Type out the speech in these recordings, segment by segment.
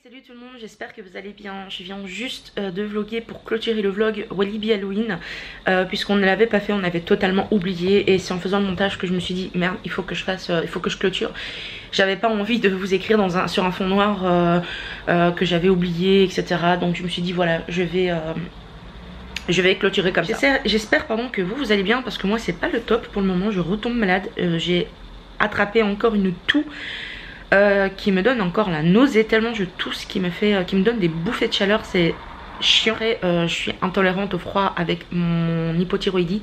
Salut tout le monde, j'espère que vous allez bien. Je viens juste de vlogger pour clôturer le vlog Walibi Halloween puisqu'on ne l'avait pas fait, on avait totalement oublié. Et c'est en faisant le montage que je me suis dit merde, il faut que je fasse, il faut que je clôture. J'avais pas envie de vous écrire sur un fond noir que j'avais oublié, etc. Donc je me suis dit voilà, je vais clôturer comme ça. J'espère que vous allez bien parce que moi c'est pas le top pour le moment. Je retombe malade, j'ai attrapé encore une toux qui me donne encore la nausée tellement je tousse, qui me donne des bouffées de chaleur, c'est chiant. Je suis intolérante au froid avec mon hypothyroïdie.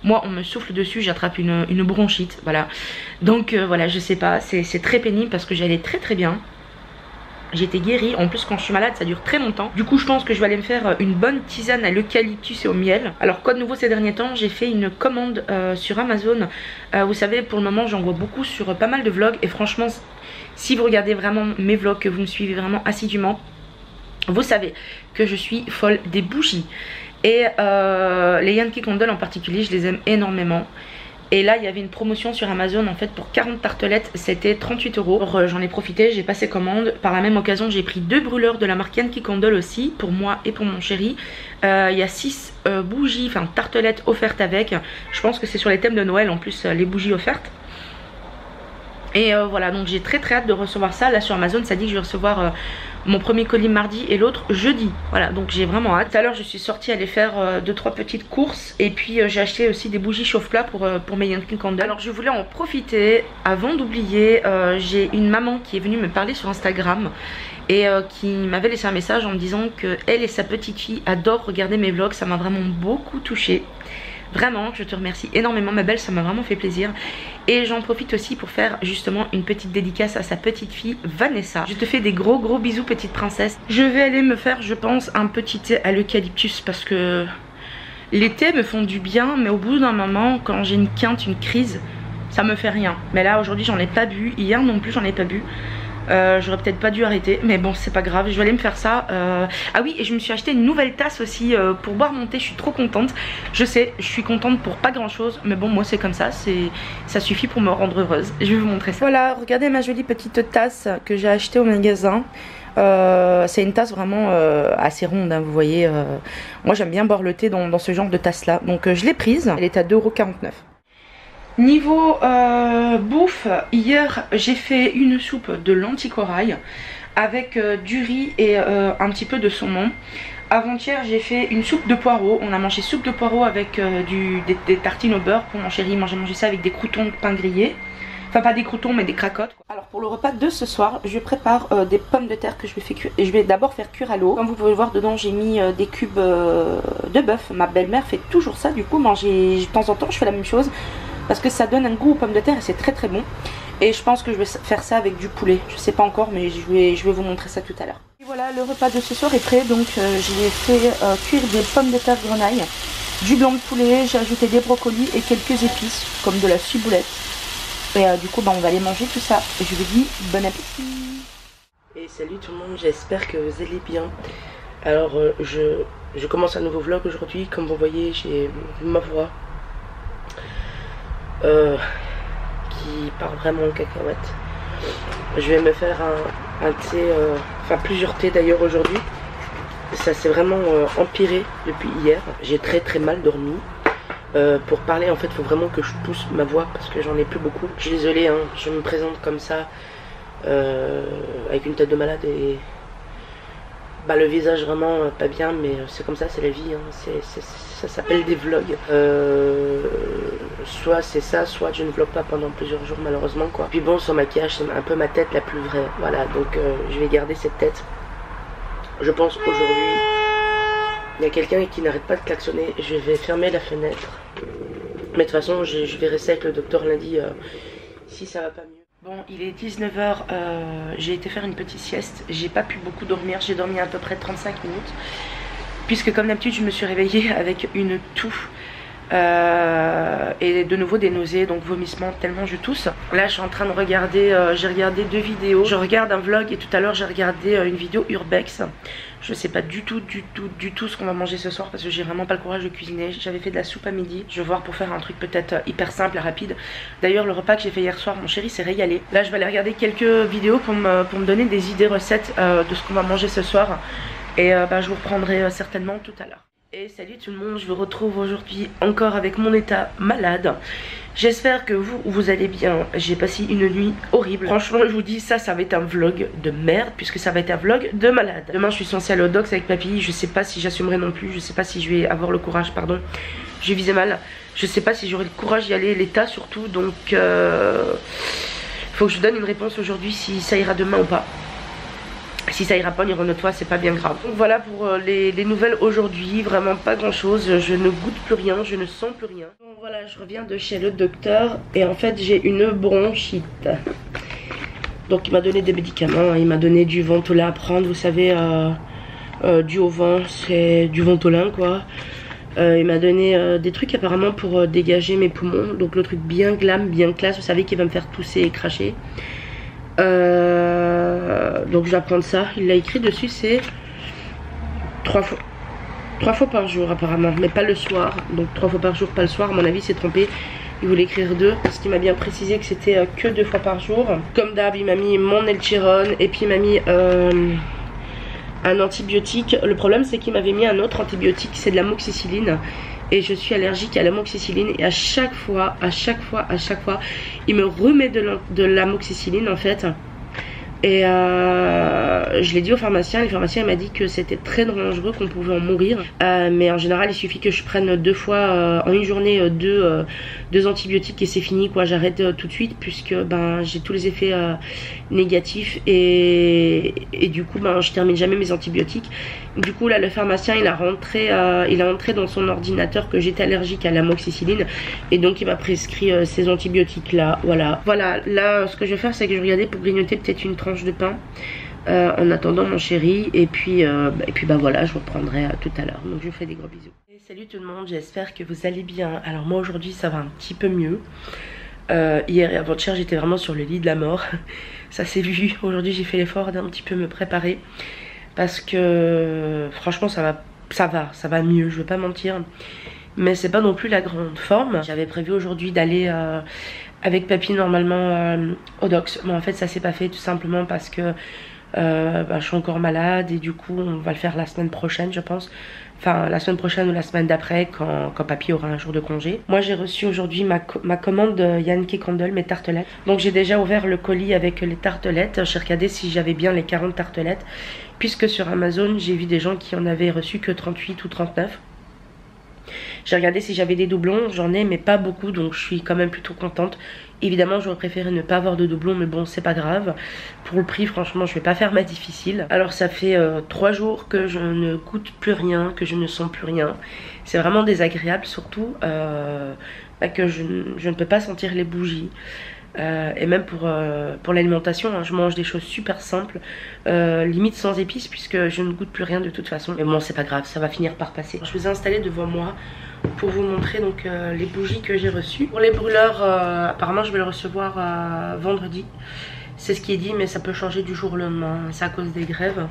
Moi on me souffle dessus, j'attrape une bronchite, voilà. Donc voilà, je sais pas, c'est très pénible parce que j'allais très bien. J'étais guérie, en plus quand je suis malade ça dure très longtemps. Du coup je pense que je vais aller me faire une bonne tisane à l'eucalyptus et au miel. Alors quoi de nouveau ces derniers temps, j'ai fait une commande sur Amazon. Vous savez, pour le moment j'en vois beaucoup sur pas mal de vlogs. Et franchement, si vous regardez vraiment mes vlogs, que vous me suivez vraiment assidûment, vous savez que je suis folle des bougies. Et les Yankee Candle en particulier, je les aime énormément. Et là il y avait une promotion sur Amazon en fait pour 40 tartelettes, c'était 38 €. J'en ai profité, j'ai passé commande. Par la même occasion j'ai pris 2 brûleurs de la marque Yankee Candle aussi, pour moi et pour mon chéri. Il y a 6 bougies, enfin tartelettes offertes avec. Je pense que c'est sur les thèmes de Noël en plus, les bougies offertes. Et voilà, donc j'ai très hâte de recevoir ça. Là sur Amazon ça dit que je vais recevoir mon premier colis mardi et l'autre jeudi. Voilà, donc j'ai vraiment hâte. Tout à l'heure je suis sortie aller faire 2-3 petites courses. Et puis j'ai acheté aussi des bougies chauffe-plat pour mes Yankee Candle. Alors je voulais en profiter avant d'oublier. J'ai une maman qui est venue me parler sur Instagram et qui m'avait laissé un message en me disant que elle et sa petite fille adorent regarder mes vlogs. Ça m'a vraiment beaucoup touchée. Vraiment, je te remercie énormément ma belle, ça m'a vraiment fait plaisir. Et j'en profite aussi pour faire justement une petite dédicace à sa petite fille Vanessa. Je te fais des gros bisous petite princesse. Je vais aller me faire je pense un petit thé à l'eucalyptus parce que les thés me font du bien. Mais au bout d'un moment, quand j'ai une quinte, une crise, ça me fait rien. Mais là aujourd'hui j'en ai pas bu, hier non plus j'en ai pas bu. J'aurais peut-être pas dû arrêter, mais bon c'est pas grave, je vais aller me faire ça. Ah oui, et je me suis acheté une nouvelle tasse aussi pour boire mon thé, je suis trop contente. Je sais, je suis contente pour pas grand chose, mais bon moi c'est comme ça, ça suffit pour me rendre heureuse. Je vais vous montrer ça. Voilà, regardez ma jolie petite tasse que j'ai achetée au magasin. C'est une tasse vraiment assez ronde hein, vous voyez. Moi j'aime bien boire le thé dans ce genre de tasse là, donc je l'ai prise, elle est à 2,49 €. Niveau bouffe, hier j'ai fait une soupe de lentilles corail avec du riz et un petit peu de saumon. Avant-hier j'ai fait une soupe de poireaux, on a mangé soupe de poireaux avec des tartines au beurre pour mon chéri. J'ai mangé ça avec des croûtons de pain grillé. Enfin pas des croûtons mais des cracottes. Alors pour le repas de ce soir, je prépare des pommes de terre que je vais faire cuire. Et je vais d'abord faire cuire à l'eau. Comme vous pouvez le voir dedans j'ai mis des cubes de bœuf. Ma belle-mère fait toujours ça, du coup de temps en temps je fais la même chose. Parce que ça donne un goût aux pommes de terre et c'est très bon. Et je pense que je vais faire ça avec du poulet. Je sais pas encore mais je vais vous montrer ça tout à l'heure. Et voilà, le repas de ce soir est prêt. Donc j'ai fait cuire des pommes de terre grenaille, du blanc de poulet, j'ai ajouté des brocolis et quelques épices comme de la ciboulette. Et du coup on va aller manger tout ça. Et je vous dis bon appétit. Et salut tout le monde, j'espère que vous allez bien. Alors je commence un nouveau vlog aujourd'hui. Comme vous voyez j'ai ma voix qui part vraiment en cacahuète. Je vais me faire un thé, enfin plusieurs thés d'ailleurs aujourd'hui. Ça s'est vraiment empiré depuis hier. J'ai très mal dormi. Pour parler en fait il faut vraiment que je pousse ma voix parce que j'en ai plus beaucoup. Je suis désolée hein, je me présente comme ça avec une tête de malade et bah, le visage vraiment pas bien, mais c'est comme ça, c'est la vie hein. Ça s'appelle des vlogs. Soit c'est ça, soit je ne vlog pas pendant plusieurs jours malheureusement quoi. Puis bon, son maquillage c'est un peu ma tête la plus vraie. Voilà, donc je vais garder cette tête. Je pense qu'aujourd'hui il y a quelqu'un qui n'arrête pas de klaxonner. Je vais fermer la fenêtre. Mais de toute façon je vais rester avec le docteur lundi si ça va pas mieux. Bon, il est 19 h, j'ai été faire une petite sieste. J'ai pas pu beaucoup dormir, j'ai dormi à peu près 35 minutes. Puisque comme d'habitude je me suis réveillée avec une toux. Et de nouveau des nausées, donc vomissements tellement je tousse. Là je suis en train de regarder, j'ai regardé 2 vidéos. Je regarde un vlog et tout à l'heure j'ai regardé une vidéo urbex. Je sais pas du tout ce qu'on va manger ce soir parce que j'ai vraiment pas le courage de cuisiner. J'avais fait de la soupe à midi. Je vais voir pour faire un truc peut-être hyper simple et rapide. D'ailleurs le repas que j'ai fait hier soir, mon chéri s'est régalé. Là je vais aller regarder quelques vidéos pour me donner des idées recettes de ce qu'on va manger ce soir. Et je vous reprendrai certainement tout à l'heure. Et salut tout le monde, je vous retrouve aujourd'hui encore avec mon état malade. J'espère que vous allez bien. J'ai passé une nuit horrible. Franchement je vous dis ça va être un vlog de merde puisque ça va être un vlog de malade. Demain je suis censée aller au dox avec papy. Je sais pas si j'assumerai non plus. Je sais pas si je vais avoir le courage, pardon. J'ai visé mal. Je sais pas si j'aurai le courage d'y aller, l'état surtout. Donc faut que je donne une réponse aujourd'hui si ça ira demain ou pas. Si ça ira pas, on ira une autre fois, c'est pas bien grave. Donc voilà pour les nouvelles aujourd'hui, vraiment pas grand chose. Je ne goûte plus rien, je ne sens plus rien. Donc voilà, je reviens de chez le docteur et en fait j'ai une bronchite. Donc il m'a donné des médicaments, il m'a donné du Ventolin à prendre, vous savez, du au vent, c'est du Ventolin quoi. Il m'a donné des trucs apparemment pour dégager mes poumons. Donc le truc bien glam, bien classe, vous savez, qui va me faire tousser et cracher. Donc je vais prendre ça. Il l'a écrit dessus, c'est 3 fois par jour apparemment, mais pas le soir. Donc 3 fois par jour, pas le soir. À mon avis c'est trompé, il voulait écrire 2 parce qu'il m'a bien précisé que c'était que 2 fois par jour. Comme d'hab il m'a mis mon Elchiron et puis il m'a mis un antibiotique. Le problème c'est qu'il m'avait mis un autre antibiotique, c'est de l'amoxicilline. Et je suis allergique à l'amoxicilline et à chaque fois, il me remet de l'amoxicilline en fait. Et je l'ai dit au pharmacien, le pharmacien m'a dit que c'était très dangereux, qu'on pouvait en mourir. Mais en général, il suffit que je prenne 2 fois en une journée 2 antibiotiques et c'est fini quoi. J'arrête tout de suite puisque j'ai tous les effets négatifs et du coup je termine jamais mes antibiotiques. Du coup là le pharmacien il a rentré dans son ordinateur que j'étais allergique à l'amoxicilline et donc il m'a prescrit ces antibiotiques là. Voilà là ce que je vais faire c'est que je vais regarder pour grignoter peut-être une tranche de pain en attendant mon chéri et puis voilà, je vous reprendrai tout à l'heure. Donc je vous fais des gros bisous. Et salut tout le monde, j'espère que vous allez bien. Alors moi aujourd'hui ça va un petit peu mieux. Hier et avant-hier j'étais vraiment sur le lit de la mort. Ça s'est vu. Aujourd'hui j'ai fait l'effort d'un petit peu me préparer parce que franchement ça va mieux, je veux pas mentir. Mais c'est pas non plus la grande forme. J'avais prévu aujourd'hui d'aller avec papy normalement au dox. Mais en fait ça s'est pas fait tout simplement parce que je suis encore malade et du coup on va le faire la semaine prochaine je pense. Enfin la semaine prochaine ou la semaine d'après quand papy aura un jour de congé. Moi j'ai reçu aujourd'hui ma commande Yankee Candle, mes tartelettes. Donc j'ai déjà ouvert le colis avec les tartelettes. J'ai regardé si j'avais bien les 40 tartelettes. Puisque sur Amazon j'ai vu des gens qui en avaient reçu que 38 ou 39. J'ai regardé si j'avais des doublons, j'en ai mais pas beaucoup donc je suis quand même plutôt contente. Évidemment j'aurais préféré ne pas avoir de doublons mais bon c'est pas grave. Pour le prix franchement je vais pas faire ma difficile. Alors ça fait 3 jours que je ne goûte plus rien, que je ne sens plus rien. C'est vraiment désagréable surtout que je ne peux pas sentir les bougies. Et même pour l'alimentation hein, je mange des choses super simples, limite sans épices puisque je ne goûte plus rien de toute façon. Mais bon c'est pas grave, ça va finir par passer. Je vous ai installé devant moi pour vous montrer donc les bougies que j'ai reçues. Pour les brûleurs apparemment je vais le recevoir vendredi. C'est ce qui est dit mais ça peut changer du jour au lendemain, c'est à cause des grèves.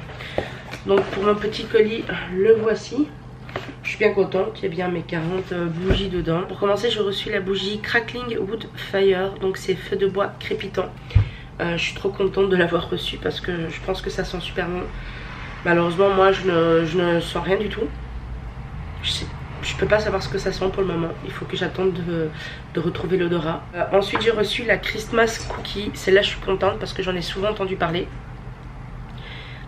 Donc pour mon petit colis le voici. Je suis bien contente, il y a bien mes 40 bougies dedans. Pour commencer j'ai reçu la bougie Crackling Wood Fire, donc c'est feu de bois crépitant. Je suis trop contente de l'avoir reçue parce que je pense que ça sent super bon. Malheureusement moi je ne sens rien du tout. Je peux pas savoir ce que ça sent pour le moment, il faut que j'attende de retrouver l'odorat. Ensuite j'ai reçu la Christmas Cookie, celle-là je suis contente parce que j'en ai souvent entendu parler.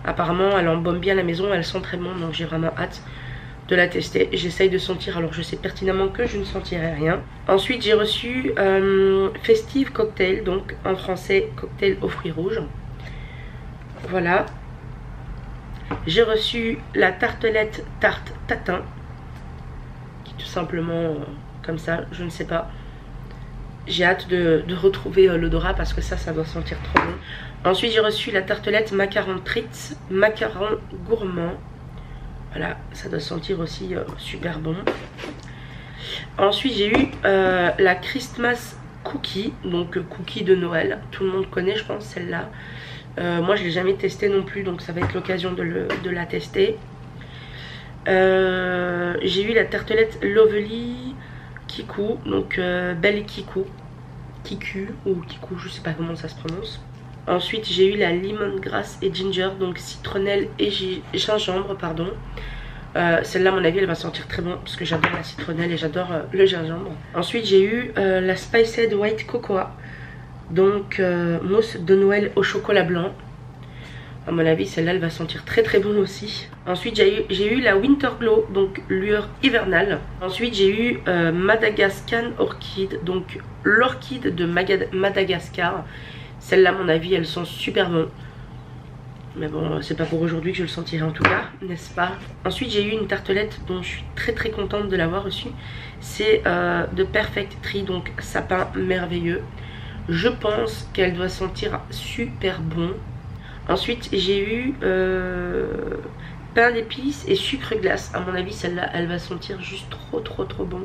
Apparemment elle embaume bien la maison, elle sent très bon donc j'ai vraiment hâte de la tester. J'essaye de sentir, alors je sais pertinemment que je ne sentirai rien. Ensuite j'ai reçu Festive Cocktail, donc en français cocktail aux fruits rouges. Voilà. J'ai reçu la tartelette tarte tatin, qui est tout simplement comme ça, je ne sais pas. J'ai hâte de retrouver l'odorat parce que ça doit sentir trop bon. Ensuite j'ai reçu la tartelette macaron Tritz, macaron gourmand. Voilà, ça doit sentir aussi super bon. Ensuite j'ai eu la Christmas Cookie, donc cookie de Noël. Tout le monde connaît je pense celle-là. Moi je l'ai jamais testée non plus, donc ça va être l'occasion de la tester. J'ai eu la tartelette Lovely Kiku, donc belle Kiku ou Kiku, je sais pas comment ça se prononce. Ensuite j'ai eu la lemongrass et ginger, donc citronnelle et gingembre pardon. Celle-là à mon avis elle va sentir très bon parce que j'adore la citronnelle et j'adore le gingembre. Ensuite j'ai eu la spiced white cocoa, donc mousse de Noël au chocolat blanc. À mon avis celle-là elle va sentir très très bon aussi. Ensuite j'ai eu la winter glow, donc lueur hivernale. Ensuite j'ai eu Madagascar orchid, donc l'orchide de Madagascar. Celle-là à mon avis elle sent super bon. Mais bon, c'est pas pour aujourd'hui que je le sentirai en tout cas, n'est-ce pas? Ensuite j'ai eu une tartelette dont je suis très très contente de l'avoir reçue. C'est de Perfect Tree, donc sapin merveilleux. Je pense qu'elle doit sentir super bon. Ensuite j'ai eu pain d'épices et sucre glace. À mon avis celle-là elle va sentir juste trop bon.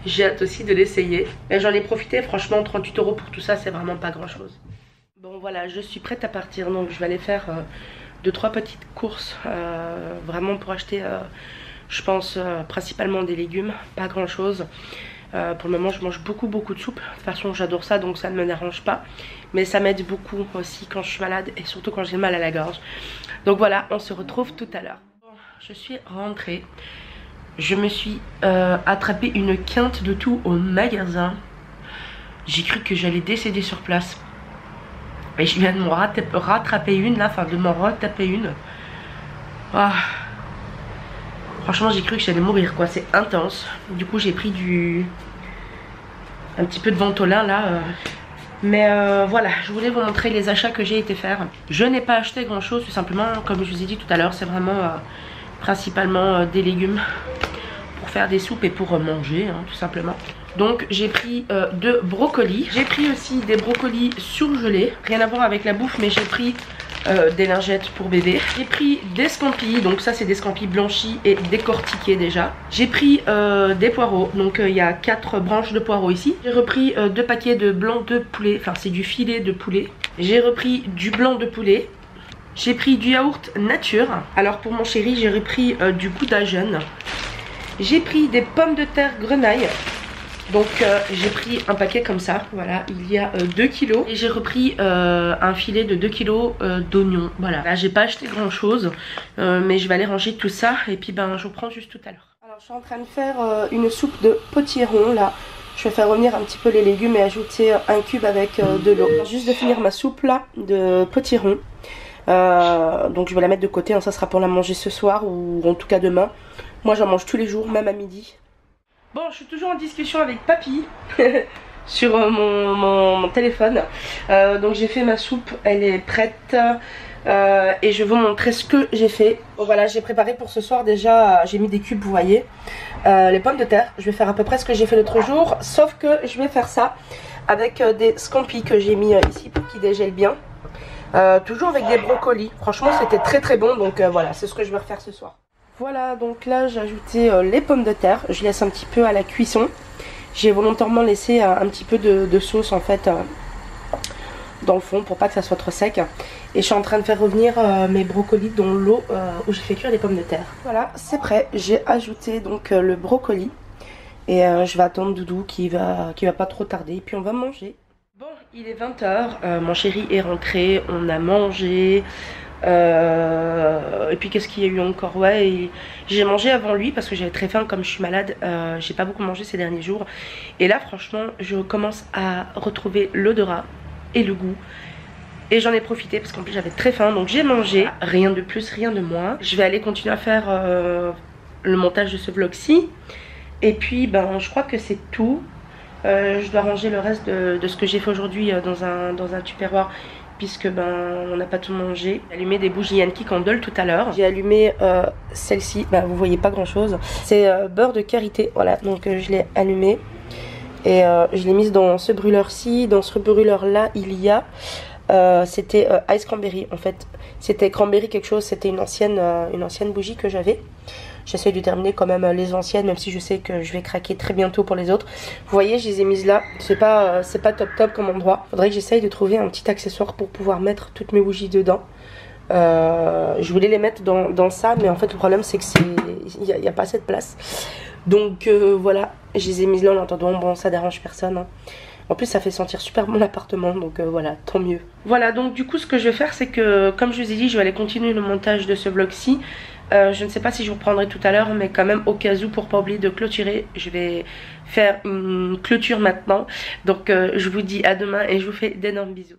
J'ai hâte aussi de l'essayer. J'en ai profité, franchement 38 € pour tout ça c'est vraiment pas grand chose. Bon voilà, je suis prête à partir, donc je vais aller faire 2-3 petites courses vraiment pour acheter je pense principalement des légumes, pas grand chose. Pour le moment je mange beaucoup de soupe, de toute façon j'adore ça donc ça ne me dérange pas. Mais ça m'aide beaucoup aussi quand je suis malade et surtout quand j'ai mal à la gorge. Donc voilà, on se retrouve tout à l'heure. Bon, je suis rentrée, je me suis attrapé une quinte de tout au magasin. J'ai cru que j'allais décéder sur place. Et je viens de me rattraper une là, enfin de m'en retaper une. Ah. Franchement j'ai cru que j'allais mourir quoi, c'est intense. Du coup j'ai pris un petit peu de Ventolin là. Mais voilà, je voulais vous montrer les achats que j'ai été faire. Je n'ai pas acheté grand chose, tout simplement comme je vous ai dit tout à l'heure, c'est vraiment principalement des légumes pour faire des soupes et pour manger hein, tout simplement. Donc j'ai pris 2 brocolis. J'ai pris aussi des brocolis surgelés. Rien à voir avec la bouffe mais j'ai pris des lingettes pour bébé. J'ai pris des scampis. Donc ça c'est des scampis blanchis et décortiqués déjà. J'ai pris des poireaux. Donc il y a 4 branches de poireaux ici. J'ai repris 2 paquets de blanc de poulet. Enfin c'est du filet de poulet. J'ai repris du blanc de poulet. J'ai pris du yaourt nature. Alors pour mon chéri j'ai repris du gouda jeune. J'ai pris des pommes de terre grenaille. Donc j'ai pris un paquet comme ça, voilà, il y a 2 kilos. Et j'ai repris un filet de 2 kilos d'oignons, voilà. Là j'ai pas acheté grand chose, mais je vais aller ranger tout ça et puis ben je vous reprends juste tout à l'heure. Alors je suis en train de faire une soupe de potiron là. Je vais faire revenir un petit peu les légumes et ajouter un cube avec de l'eau. Juste de finir ma soupe là de potiron. Donc je vais la mettre de côté, hein, ça sera pour la manger ce soir ou en tout cas demain. Moi j'en mange tous les jours, même à midi. Bon, je suis toujours en discussion avec papy sur mon téléphone. Donc j'ai fait ma soupe, elle est prête. Et je vais vous montrer ce que j'ai fait. Bon, voilà, j'ai préparé pour ce soir déjà, j'ai mis des cubes, vous voyez. Les pommes de terre, je vais faire à peu près ce que j'ai fait l'autre jour. Sauf que je vais faire ça avec des scampis que j'ai mis ici pour qu'ils dégèlent bien. Toujours avec des brocolis. Franchement, c'était très bon. Donc voilà, c'est ce que je vais refaire ce soir. Voilà, donc là j'ai ajouté les pommes de terre. Je laisse un petit peu à la cuisson. J'ai volontairement laissé un petit peu de sauce en fait dans le fond pour pas que ça soit trop sec. Et je suis en train de faire revenir mes brocolis dans l'eau où j'ai fait cuire les pommes de terre. Voilà, c'est prêt. J'ai ajouté donc le brocoli. Et je vais attendre Doudou qui va pas trop tarder. Et puis on va manger. Bon, il est 20 h. Mon chéri est rentré. On a mangé. Et puis qu'est-ce qu'il y a eu encore, ouais, j'ai mangé avant lui parce que j'avais très faim comme je suis malade. J'ai pas beaucoup mangé ces derniers jours et là franchement je commence à retrouver l'odorat et le goût et j'en ai profité parce qu'en plus j'avais très faim, donc j'ai mangé. Rien de plus, rien de moins. Je vais aller continuer à faire le montage de ce vlog-ci et puis ben je crois que c'est tout. Je dois ranger le reste de ce que j'ai fait aujourd'hui dans un tupperware puisque ben on n'a pas tout mangé. J'ai allumé des bougies Yankee Candle tout à l'heure. J'ai allumé celle-ci, ben, vous voyez pas grand chose. C'est beurre de karité, voilà, donc je l'ai allumé. Et je l'ai mise dans ce brûleur-ci. Dans ce brûleur-là, il y a C'était Ice Cranberry en fait. C'était Cranberry quelque chose, c'était une ancienne bougie que j'avais. J'essaie de terminer quand même les anciennes, même si je sais que je vais craquer très bientôt pour les autres. Vous voyez, je les ai mises là. C'est pas top comme endroit. Faudrait que j'essaye de trouver un petit accessoire pour pouvoir mettre toutes mes bougies dedans. Je voulais les mettre dans ça, mais en fait le problème c'est que il y a pas assez de place. Donc voilà, je les ai mises là en attendant. Bon, ça dérange personne, hein. En plus ça fait sentir super bon l'appartement, donc voilà, tant mieux. Voilà, donc du coup ce que je vais faire c'est que, comme je vous ai dit, je vais aller continuer le montage de ce vlog-ci. Je ne sais pas si je vous reprendrai tout à l'heure, mais quand même au cas où, pour pas oublier de clôturer, je vais faire une clôture maintenant. Donc je vous dis à demain et je vous fais d'énormes bisous.